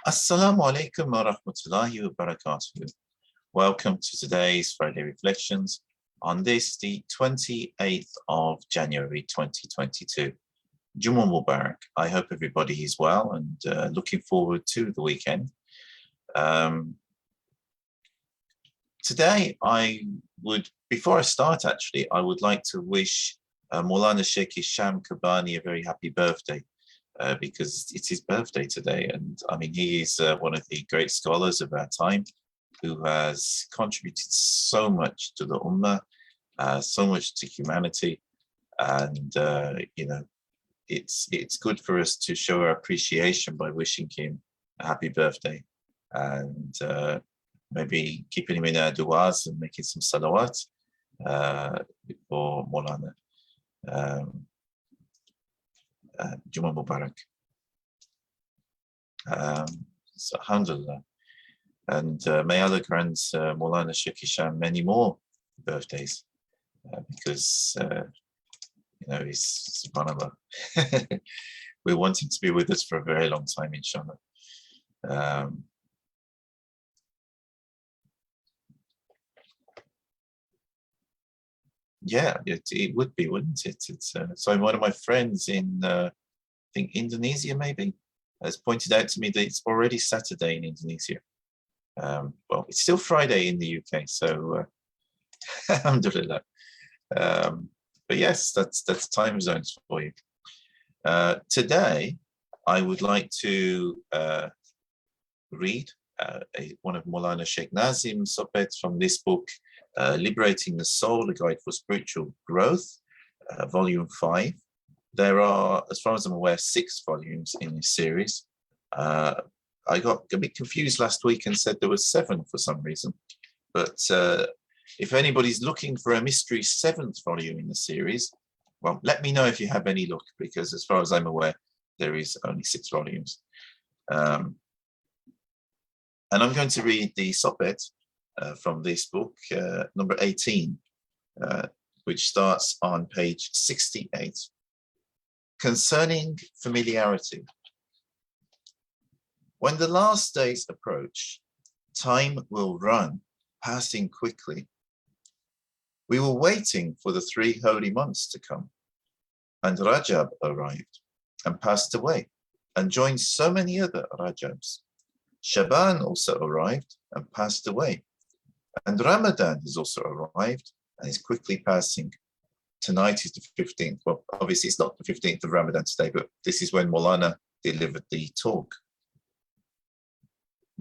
Assalamu alaikum wa rahmatullahi wa barakatuh. Welcome to today's Friday Reflections on this, the 28th of January 2022. Jummah Mubarak. I hope everybody is well and looking forward to the weekend. Today, before I start actually, I would like to wish Mawlana Shaykh Nazim Adil a very happy birthday. Because it's his birthday today. And I mean, he is one of the great scholars of our time who has contributed so much to the Ummah, so much to humanity. And, it's good for us to show our appreciation by wishing him a happy birthday and maybe keeping him in our du'as and making some salawat for Mawlana. Jummah Mubarak. So, alhamdulillah. And may Allah grant Mawlana Shaykh Hisham many more birthdays because, he's subhanAllah. We want him to be with us for a very long time, inshallah. Yeah, it would be, wouldn't it? So one of my friends in, I think Indonesia maybe, has pointed out to me that it's already Saturday in Indonesia. Well, it's still Friday in the UK, so alhamdulillah. But yes, that's time zones for you. Today, I would like to read one of Mawlana Shaykh Nazim Sohbet from this book, Liberating the Soul, A Guide for Spiritual Growth, Volume 5. There are, as far as I'm aware, 6 volumes in this series. I got a bit confused last week and said there was 7 for some reason. But if anybody's looking for a mystery 7th volume in the series, well, let me know if you have any luck, because as far as I'm aware, there is only 6 volumes. And I'm going to read the Sohbet from this book, number 18, which starts on page 68. Concerning familiarity. When the last days approach, time will run, passing quickly. We were waiting for the 3 holy months to come, and Rajab arrived and passed away and joined so many other Rajabs. Shaban also arrived and passed away, and Ramadan has also arrived and is quickly passing. Tonight is the 15th. Well, obviously it's not the 15th of Ramadan today, but this is when Mawlana delivered the talk.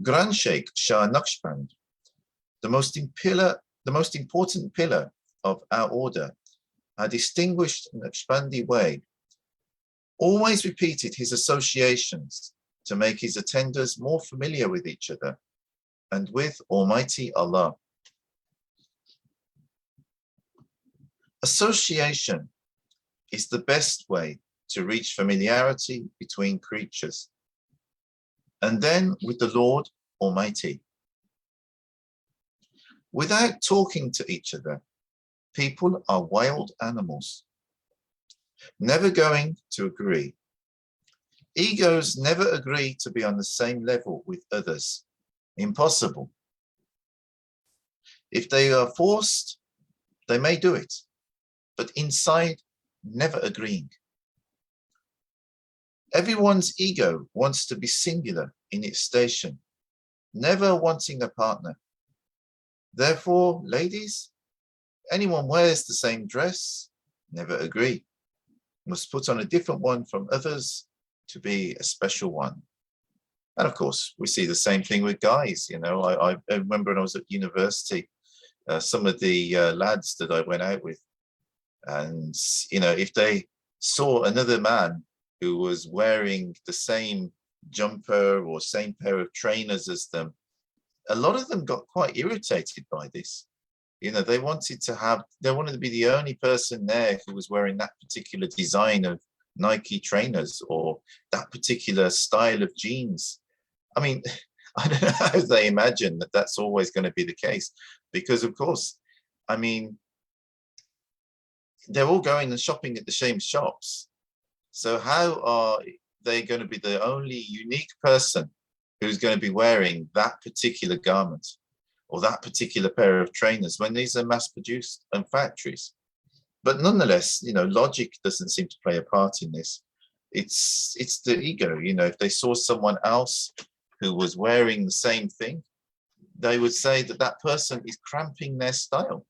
Grand Sheikh Shah Naqshband, the most important pillar of our order, a distinguished Naqshbandi way, always repeated his associations to make his attenders more familiar with each other and with Almighty Allah. Association is the best way to reach familiarity between creatures, and then with the Lord Almighty. Without talking to each other, people are wild animals, never going to agree. Egos never agree to be on the same level with others. Impossible. If they are forced, they may do it, but inside, never agreeing. Everyone's ego wants to be singular in its station, never wanting a partner. Therefore, ladies, anyone wears the same dress, never agree. Must put on a different one from others to be a special one. And of course, we see the same thing with guys. I remember when I was at university, some of the lads that I went out with, and, if they saw another man who was wearing the same jumper or same pair of trainers as them, a lot of them got quite irritated by this. They wanted to be the only person there who was wearing that particular design of Nike trainers or that particular style of jeans. I mean, I don't know how they imagine that that's always going to be the case, because of course, I mean, they're all going and shopping at the same shops. So how are they going to be the only unique person who's going to be wearing that particular garment or that particular pair of trainers when these are mass produced in factories. But nonetheless, logic doesn't seem to play a part in this. It's the ego. If they saw someone else who was wearing the same thing, they would say that that person is cramping their style.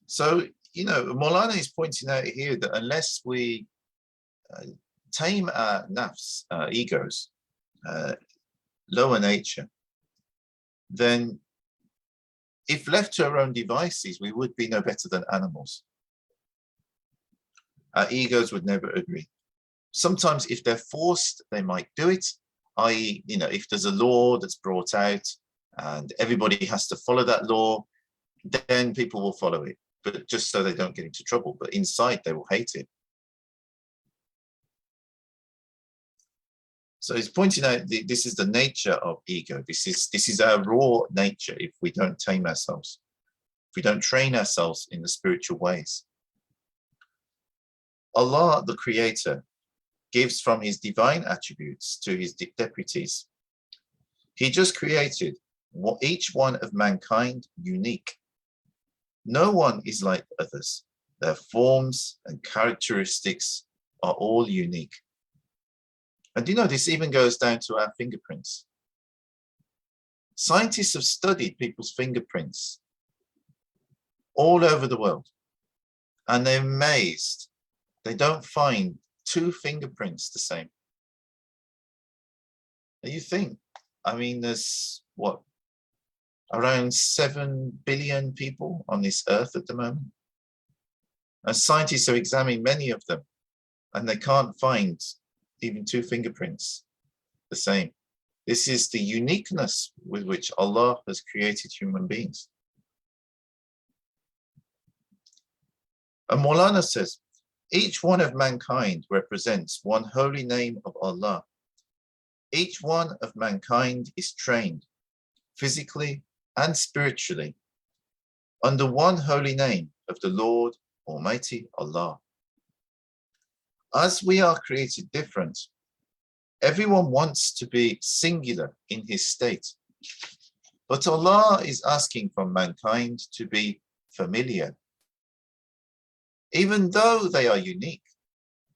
So, Mawlana is pointing out here that unless we tame our nafs, our egos, lower nature, then if left to our own devices, we would be no better than animals. Our egos would never agree. Sometimes if they're forced, they might do it, i.e., if there's a law that's brought out and everybody has to follow that law, then people will follow it, but just so they don't get into trouble. But inside, they will hate it. So he's pointing out this is the nature of ego. This is our raw nature if we don't tame ourselves, if we don't train ourselves in the spiritual ways. Allah, the Creator, gives from his divine attributes to his deputies. He just created each one of mankind unique. No one is like others. Their forms and characteristics are all unique. And this even goes down to our fingerprints. Scientists have studied people's fingerprints all over the world, and they're amazed. They don't find two fingerprints the same. And you think, there's around 7 billion people on this earth at the moment. And scientists have examined many of them, and they can't find even two fingerprints the same. This is the uniqueness with which Allah has created human beings. And Mawlana says, each one of mankind represents one holy name of Allah. Each one of mankind is trained physically and spiritually under one holy name of the Lord Almighty Allah. As we are created different, everyone wants to be singular in his state. But Allah is asking from mankind to be familiar. Even though they are unique,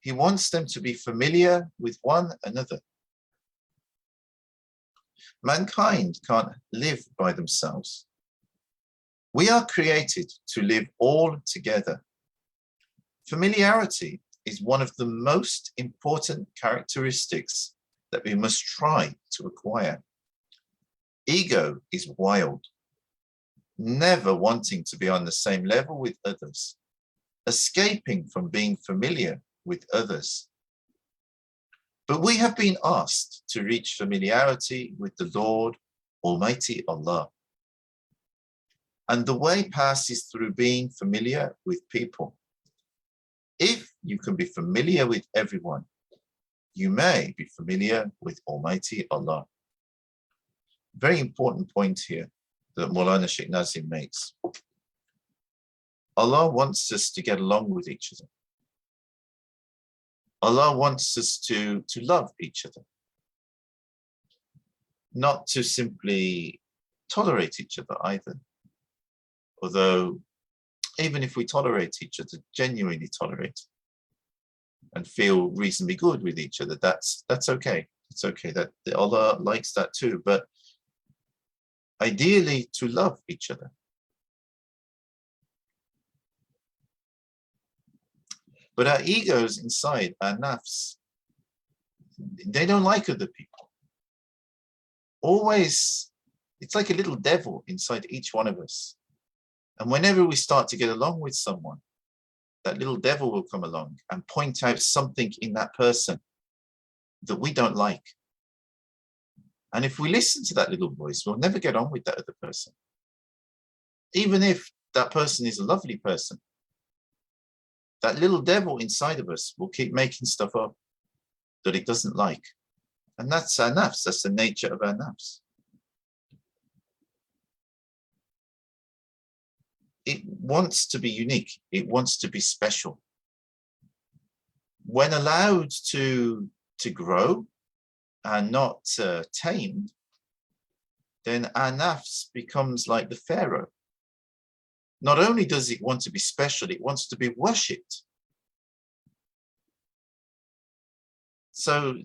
he wants them to be familiar with one another. Mankind can't live by themselves. We are created to live all together. Familiarity is one of the most important characteristics that we must try to acquire. Ego is wild, never wanting to be on the same level with others, escaping from being familiar with others. But we have been asked to reach familiarity with the Lord Almighty Allah. And the way passes through being familiar with people. If you can be familiar with everyone, you may be familiar with Almighty Allah. Very important point here that Mawlana Shaykh Nazim makes. Allah wants us to get along with each other. Allah wants us to love each other, not to simply tolerate each other either. Although, even if we tolerate each other, genuinely tolerate, and feel reasonably good with each other, that's okay. It's okay. That Allah likes that too. But ideally, to love each other. But our egos inside, our nafs, they don't like other people. Always, it's like a little devil inside each one of us. And whenever we start to get along with someone, that little devil will come along and point out something in that person that we don't like. And if we listen to that little voice, we'll never get on with that other person. Even if that person is a lovely person, that little devil inside of us will keep making stuff up that it doesn't like. And that's our nafs, that's the nature of our nafs. It wants to be unique, it wants to be special. When allowed to to grow and not tamed, then our nafs becomes like the Pharaoh. Not only does it want to be special, it wants to be worshipped. So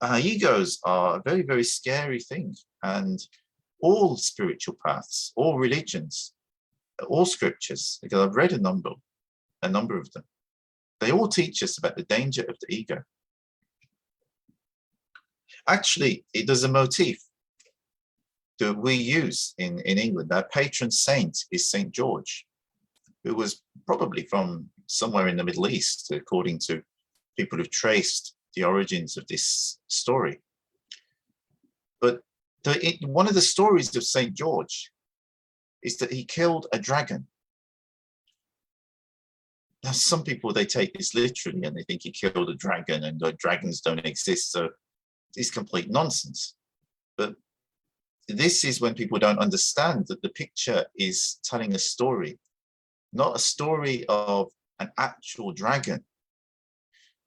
our egos are a very, very scary thing. And all spiritual paths, all religions, all scriptures, because I've read a number of them, they all teach us about the danger of the ego. Actually, there's a motif that we use in England. Our patron saint is St. George, who was probably from somewhere in the Middle East, according to people who've traced the origins of this story. But one of the stories of St. George is that he killed a dragon. Now, some people, they take this literally and they think he killed a dragon and dragons don't exist. So it's complete nonsense. But this is when people don't understand that the picture is telling a story, not a story of an actual dragon,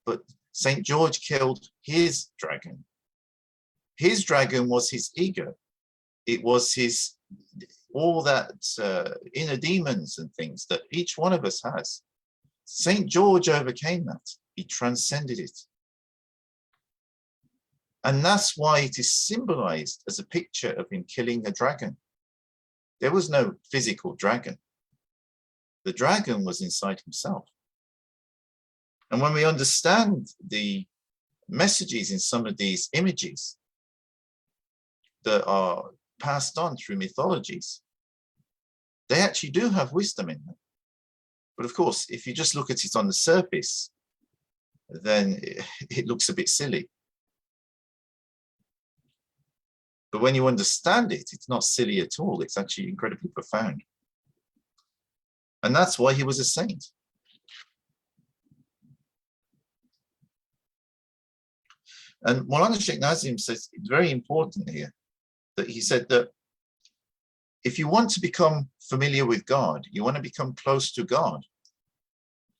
but St. George killed his dragon. His dragon was his ego. It was all that inner demons and things that each one of us has. St. George overcame that. He transcended it. And that's why it is symbolized as a picture of him killing a dragon. There was no physical dragon. The dragon was inside himself. And when we understand the messages in some of these images that are passed on through mythologies, they actually do have wisdom in them. But of course, if you just look at it on the surface, then it looks a bit silly. But when you understand it, it's not silly at all. It's actually incredibly profound. And that's why he was a saint. And Mawlana Shaykh Nazim says it's very important here that he said that if you want to become familiar with God, you want to become close to God,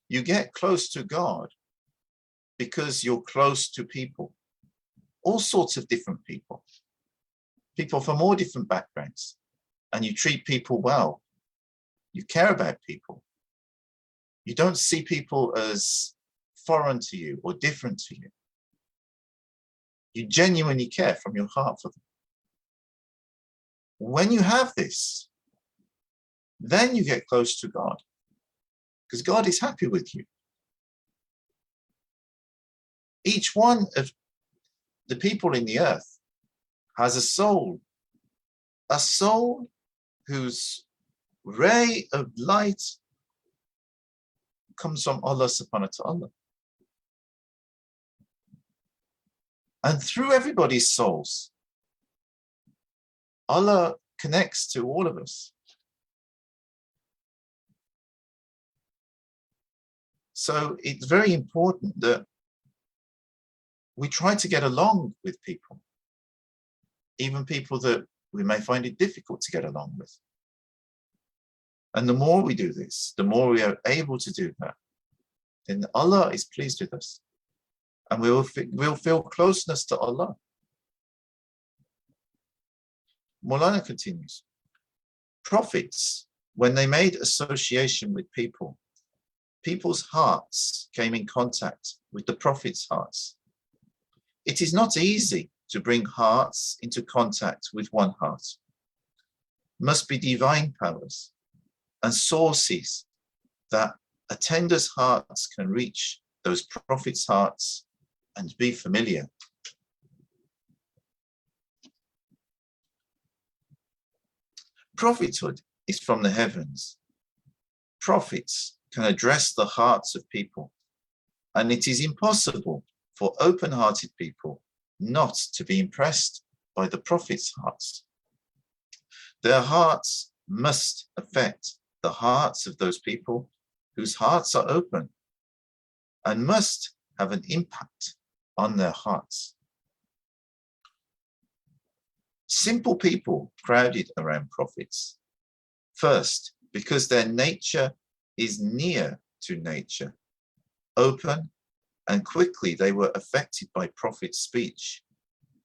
you get close to God because you're close to people, all sorts of different people from all different backgrounds, and you treat people well. You care about people. You don't see people as foreign to you or different to you. You genuinely care from your heart for them. When you have this, then you get close to God, because God is happy with you. Each one of the people in the earth has a soul whose ray of light comes from Allah subhanahu wa ta'ala. And through everybody's souls, Allah connects to all of us. So it's very important that we try to get along with people, even people that we may find it difficult to get along with. And the more we do this, the more we are able to do that, then Allah is pleased with us. And we'll feel closeness to Allah. Mawlana continues, prophets, when they made association with people, people's hearts came in contact with the prophets' hearts. It is not easy to bring hearts into contact with one heart. Must be divine powers and sources that attenders' hearts can reach those prophets' hearts and be familiar. Prophethood is from the heavens. Prophets can address the hearts of people, and it is impossible for open-hearted people not to be impressed by the prophets' hearts. Their hearts must affect the hearts of those people whose hearts are open, and must have an impact on their hearts. Simple people crowded around prophets. First, because their nature is near to nature, open And quickly they were affected by Prophet's speech.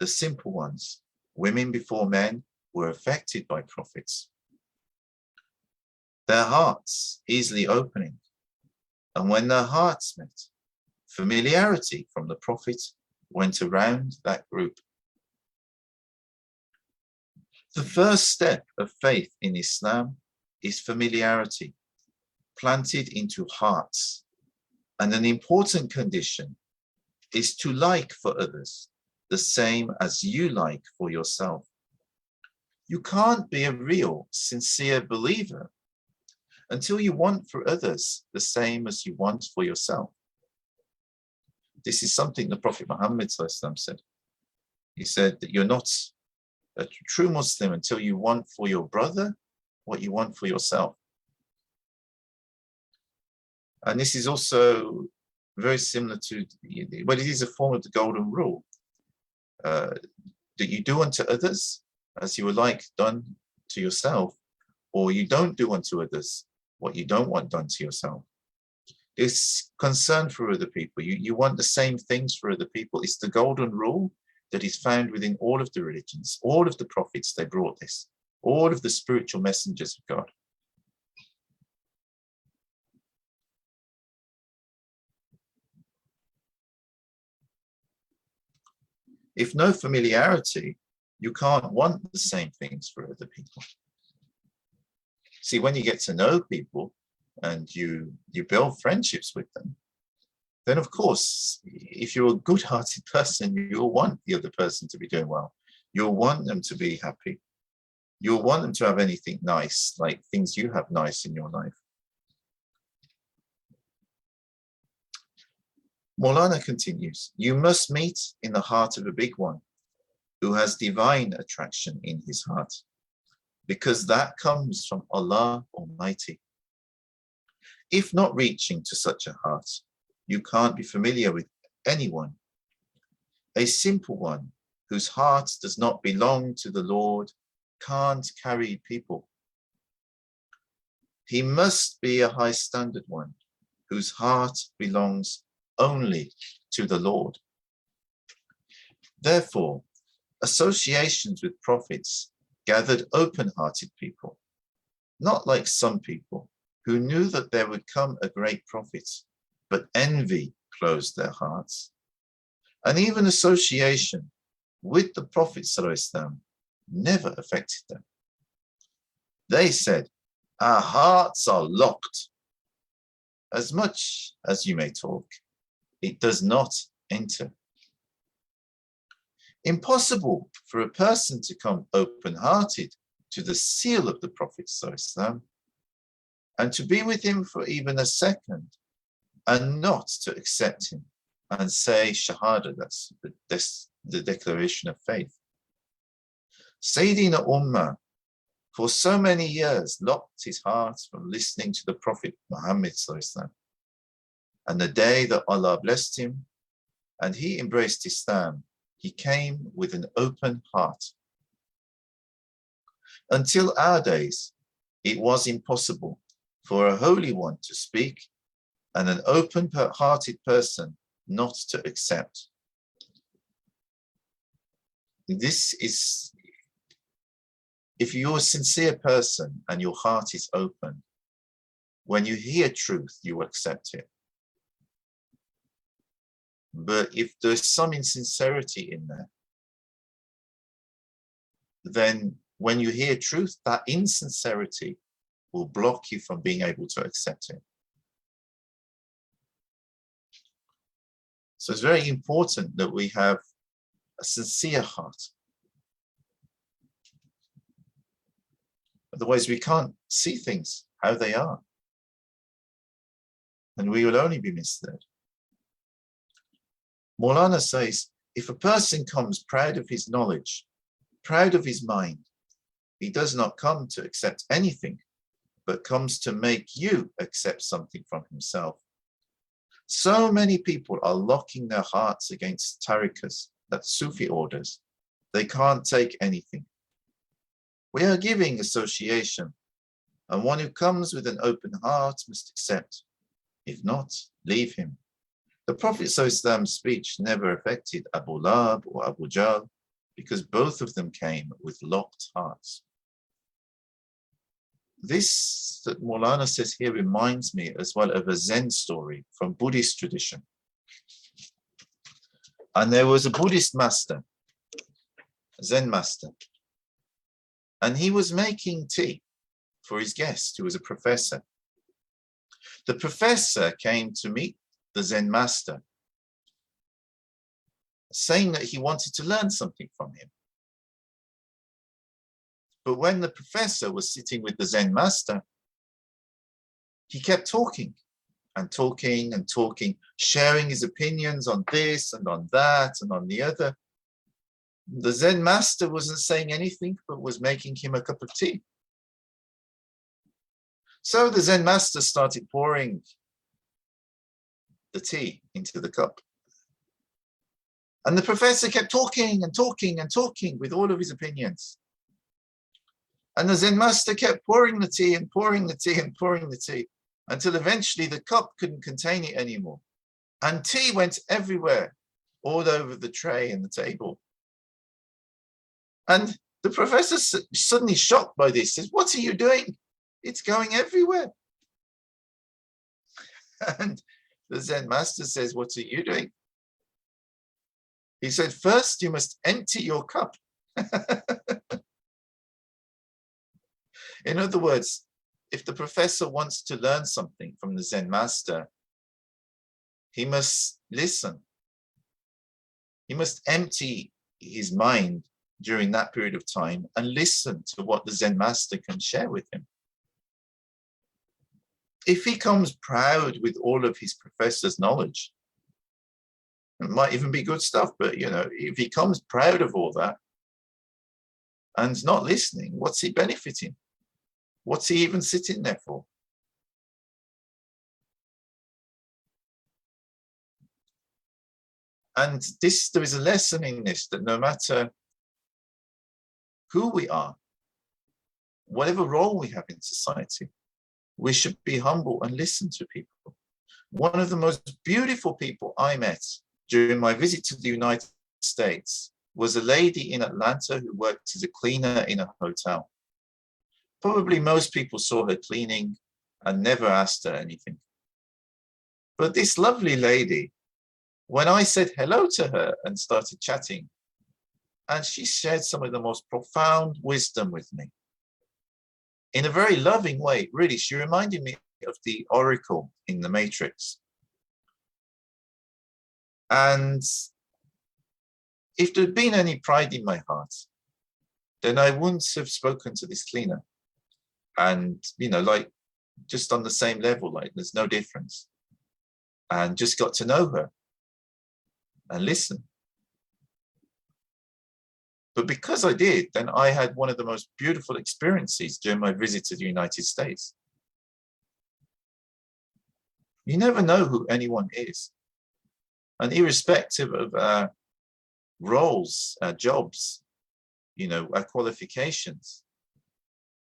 The simple ones, women before men, were affected by Prophets. Their hearts easily opening. And when their hearts met, familiarity from the Prophet went around that group. The first step of faith in Islam is familiarity, planted into hearts. And an important condition is to like for others the same as you like for yourself. You can't be a real, sincere believer until you want for others the same as you want for yourself. This is something the Prophet Muhammad said. He said that you're not a true Muslim until you want for your brother what you want for yourself. And this is also very similar to, but it is a form of the golden rule, that you do unto others as you would like done to yourself, or you don't do unto others what you don't want done to yourself. It's concern for other people. You want the same things for other people. It's the golden rule that is found within all of the religions. All of the prophets, they brought this. All of the spiritual messengers of God. If no familiarity, you can't want the same things for other people. See, when you get to know people and you build friendships with them, then of course, if you're a good-hearted person, you'll want the other person to be doing well. You'll want them to be happy. You'll want them to have anything nice, like things you have nice in your life. Mawlana continues, you must meet in the heart of a big one who has divine attraction in his heart, because that comes from Allah Almighty. If not reaching to such a heart, you can't be familiar with anyone. A simple one whose heart does not belong to the Lord can't carry people. He must be a high standard one whose heart belongs only to the Lord. Therefore, associations with prophets gathered open-hearted people, not like some people who knew that there would come a great prophet, but envy closed their hearts. And even association with the Prophet ﷺ never affected them. They said, our hearts are locked. As much as you may talk, it does not enter. Impossible for a person to come open-hearted to the seal of the Prophet ﷺ and to be with him for even a second and not to accept him and say Shahada, that's the declaration of faith. Sayyidina Ummah for so many years locked his heart from listening to the Prophet Muhammad ﷺ. And the day that Allah blessed him and he embraced Islam, he came with an open heart. Until our days, it was impossible for a holy one to speak and an open-hearted person not to accept. This is, if you're a sincere person and your heart is open, when you hear truth, you accept it. But if there's some insincerity in there, then when you hear truth, that insincerity will block you from being able to accept it. So it's very important that we have a sincere heart. Otherwise, we can't see things how they are. And we will only be misled. Mawlana says, if a person comes proud of his knowledge, proud of his mind, he does not come to accept anything, but comes to make you accept something from himself. So many people are locking their hearts against tariqas, that's Sufi orders. They can't take anything. We are giving association, and one who comes with an open heart must accept. If not, leave him. The Prophet's speech never affected Abu Lahab or Abu Jahl because both of them came with locked hearts. This that Mawlana says here reminds me as well of a Zen story from Buddhist tradition. And there was a Buddhist master, a Zen master, and he was making tea for his guest, who was a professor. The professor came to meet the Zen master, saying that he wanted to learn something from him. But when the professor was sitting with the Zen master, he kept talking and talking and talking, sharing his opinions on this and on that and on the other. The Zen master wasn't saying anything, but was making him a cup of tea. So the Zen master started pouring the tea into the cup. And the professor kept talking and talking and talking with all of his opinions. And the Zen master kept pouring the tea and pouring the tea and pouring the tea until eventually the cup couldn't contain it anymore. And tea went everywhere, all over the tray and the table. And the professor, suddenly shocked by this, says, "What are you doing? It's going everywhere." And the Zen master says, "What are you doing?" He said, "First, you must empty your cup." In other words, if the professor wants to learn something from the Zen master, he must listen. He must empty his mind during that period of time and listen to what the Zen master can share with him. If he comes proud with all of his professor's knowledge, it might even be good stuff, but if he comes proud of all that and not listening, what's he benefiting? What's he even sitting there for? And there is a lesson in this, that no matter who we are, whatever role we have in society, we should be humble and listen to people. One of the most beautiful people I met during my visit to the United States was a lady in Atlanta who worked as a cleaner in a hotel. Probably most people saw her cleaning and never asked her anything. But this lovely lady, when I said hello to her and started chatting, and she shared some of the most profound wisdom with me, in a very loving way, really. She reminded me of the Oracle in the Matrix. And if there'd been any pride in my heart, then I wouldn't have spoken to this cleaner. And, like just on the same level, like there's no difference. And just got to know her and listen. But because I did, then I had one of the most beautiful experiences during my visit to the United States. You never know who anyone is. And irrespective of roles, jobs, qualifications,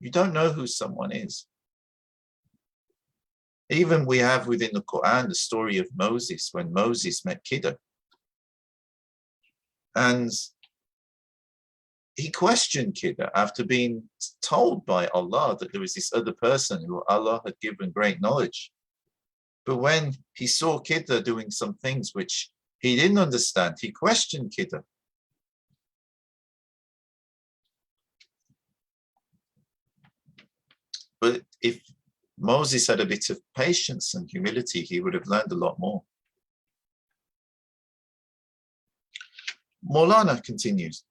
you don't know who someone is. Even we have within the Quran the story of Moses, when Moses met Khidr. And he questioned Khidr after being told by Allah that there was this other person who Allah had given great knowledge. But when he saw Khidr doing some things which he didn't understand, he questioned Khidr. But if Moses had a bit of patience and humility, he would have learned a lot more. Mawlana continues,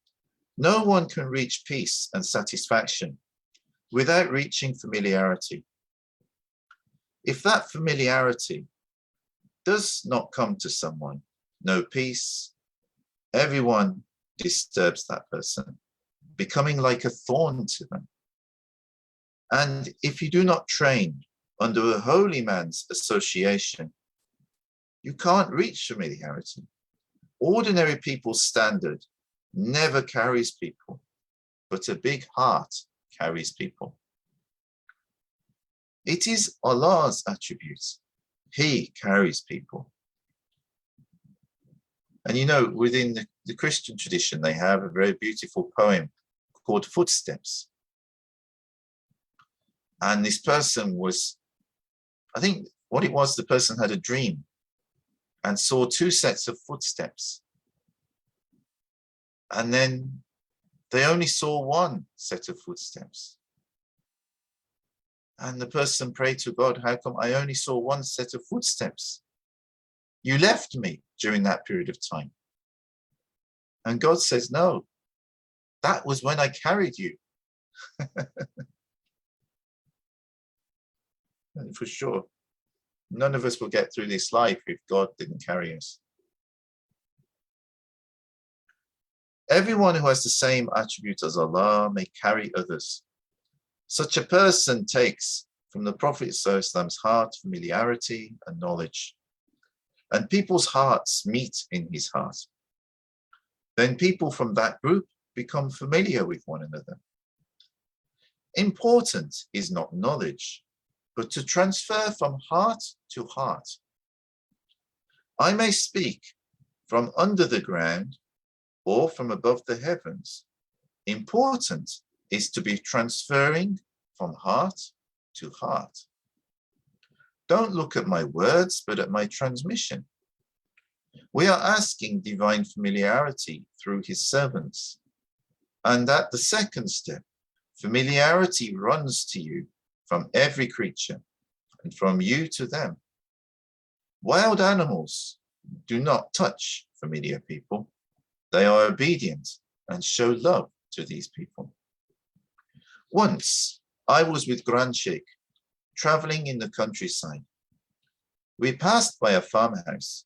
"No one can reach peace and satisfaction without reaching familiarity. If that familiarity does not come to someone, no peace, everyone disturbs that person, becoming like a thorn to them. And if you do not train under a holy man's association, you can't reach familiarity. Ordinary people's standard never carries people, but a big heart carries people. It is Allah's attributes. He carries people. And you know, within the Christian tradition, they have a very beautiful poem called Footsteps. And this person was, I think what it was, the person had a dream and saw two sets of footsteps. And then they only saw one set of footsteps. And the person prayed to God, how come I only saw one set of footsteps? You left me during that period of time. And God says, no, that was when I carried you. For sure. None of us will get through this life if God didn't carry us. Everyone who has the same attribute as Allah may carry others. Such a person takes from the Prophet Prophet's heart familiarity and knowledge, and people's hearts meet in his heart. Then people from that group become familiar with one another. Important is not knowledge, but to transfer from heart to heart. I may speak from under the ground or from above the heavens. Important is to be transferring from heart to heart. Don't look at my words, but at my transmission. We are asking divine familiarity through his servants. And at the second step, familiarity runs to you from every creature and from you to them. Wild animals do not touch familiar people. They are obedient and show love to these people. Once I was with Grand Sheikh, traveling in the countryside. We passed by a farmhouse,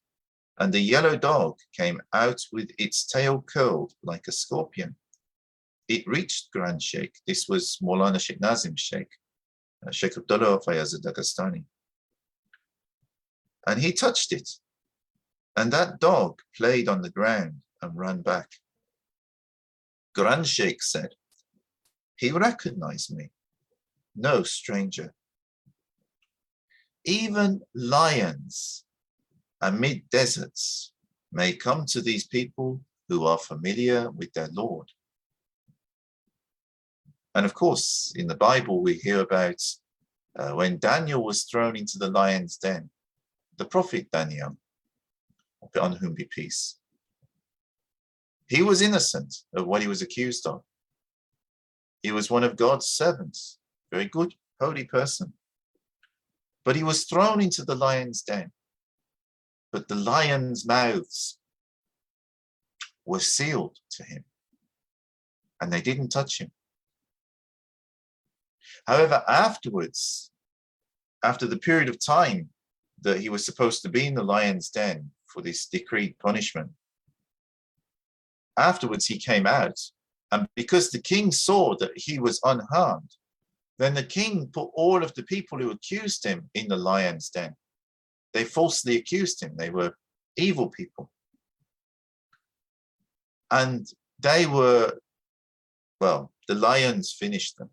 and a yellow dog came out with its tail curled like a scorpion. It reached Grand Sheikh. This was Mawlana Shaykh Nazim Sheikh, Sheikh Abdullah Fayaz al-Dagestani. And he touched it, and that dog played on the ground and ran back. Grand Sheikh said, he recognized me, no stranger. Even lions amid deserts may come to these people who are familiar with their Lord. And of course, in the Bible, we hear about when Daniel was thrown into the lion's den, the prophet Daniel, on whom be peace. He was innocent of what he was accused of. He was one of God's servants, very good, holy person. But he was thrown into the lion's den. But the lions' mouths were sealed to him, and they didn't touch him. However, afterwards, after the period of time that he was supposed to be in the lion's den for this decreed punishment, afterwards he came out, and because the king saw that he was unharmed, then the king put all of the people who accused him in the lion's den. They falsely accused him. They were evil people. And they were, well, the lions finished them.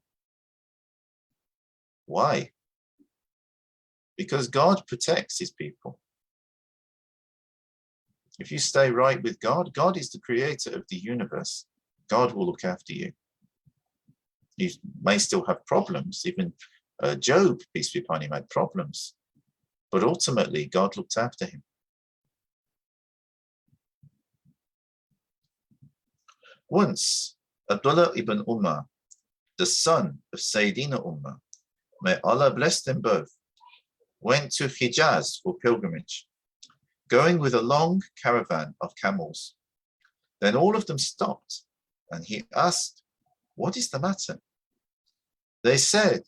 Why? Because God protects his people. If you stay right with God, God is the creator of the universe. God will look after you. You may still have problems. Even Job, peace be upon him, had problems. But ultimately, God looked after him. Once, Abdullah ibn Umar, the son of Sayyidina Umar, may Allah bless them both, went to Hijaz for pilgrimage, going with a long caravan of camels. Then all of them stopped, and he asked, "What is the matter?" They said,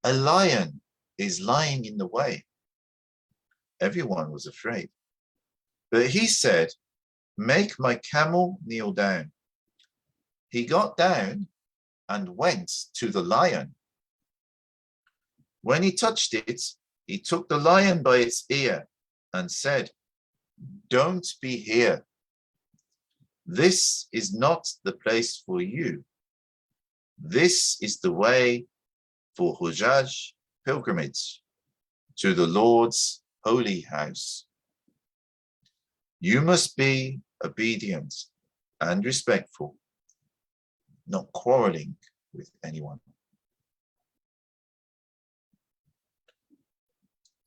"A lion is lying in the way." Everyone was afraid. But he said, "Make my camel kneel down." He got down and went to the lion. When he touched it, he took the lion by its ear and said, "Don't be here. This is not the place for you. This is the way for Hujjaj pilgrimage to the Lord's holy house. You must be obedient, and respectful, not quarreling with anyone.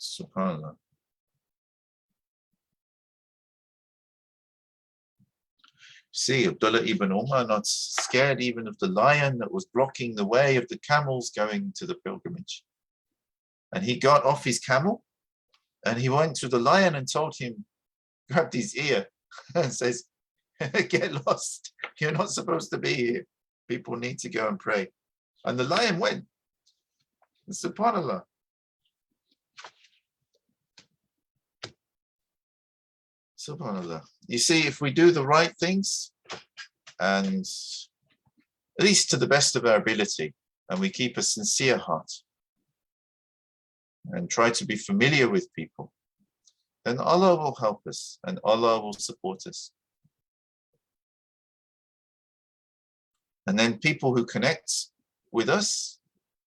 SubhanAllah. See, Abdullah ibn Umar not scared even of the lion that was blocking the way of the camels going to the pilgrimage. And he got off his camel and he went to the lion and told him, grabbed his ear and says, get lost. You're not supposed to be here. People need to go and pray. And the lion went. SubhanAllah. SubhanAllah. You see, if we do the right things, and at least to the best of our ability, and we keep a sincere heart, and try to be familiar with people, then Allah will help us, and Allah will support us. And then people who connect with us,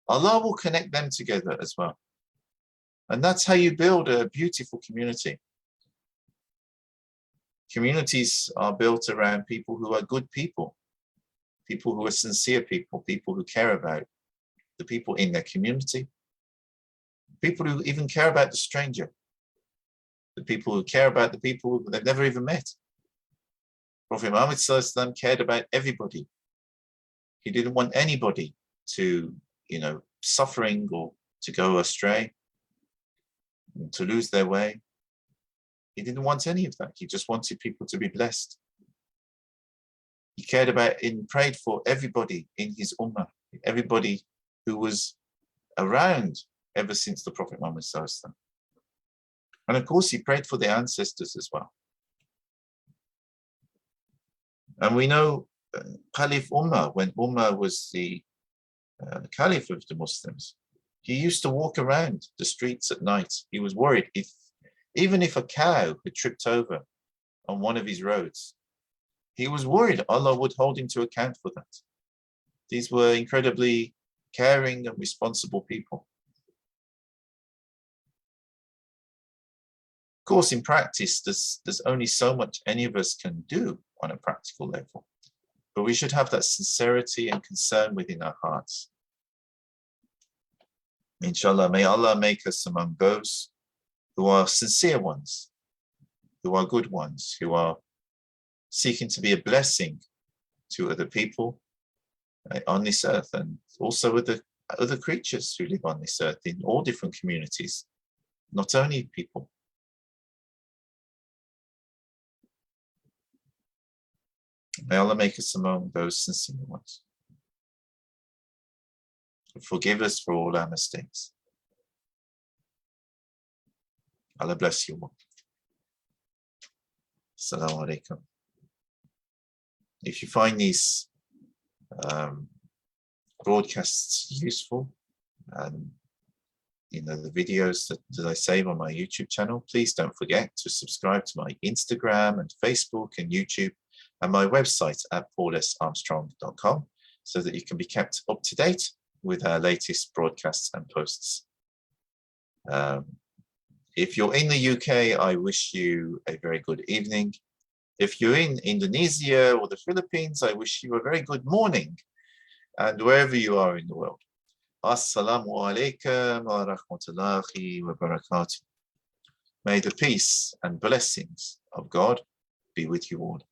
Allah will connect them together as well. And that's how you build a beautiful community. Communities are built around people who are good people who are sincere people who care about the people in their community, people who even care about the stranger, the people who care about the people they've never even met. Prophet Muhammad ﷺ cared about everybody. He didn't want anybody to, suffering or to go astray, to lose their way. He didn't want any of that. He just wanted people to be blessed. He cared about and prayed for everybody in his ummah, everybody who was around ever since the Prophet Muhammad ﷺ. And of course, he prayed for their ancestors as well. And we know Caliph Umar, when Umar was the Caliph of the Muslims, he used to walk around the streets at night. He was worried even if a cow had tripped over on one of his roads, he was worried Allah would hold him to account for that. These were incredibly caring and responsible people. Of course, in practice, there's only so much any of us can do on a practical level, but we should have that sincerity and concern within our hearts. Inshallah, may Allah make us among those who are sincere ones, who are good ones, who are seeking to be a blessing to other people on this earth, and also with the other creatures who live on this earth in all different communities, not only people. May Allah make us among those sincere ones. Forgive us for all our mistakes. Allah bless you all. Salam alaikum. If you find these broadcasts useful, and the videos that I save on my YouTube channel, please don't forget to subscribe to my Instagram and Facebook and YouTube and my website at paulusarmstrong.com, so that you can be kept up to date with our latest broadcasts and posts. If you're in the UK, I wish you a very good evening. If you're in Indonesia or the Philippines, I wish you a very good morning. And wherever you are in the world, Assalamu alaikum wa rahmatullahi wa barakatuh. May the peace and blessings of God be with you all.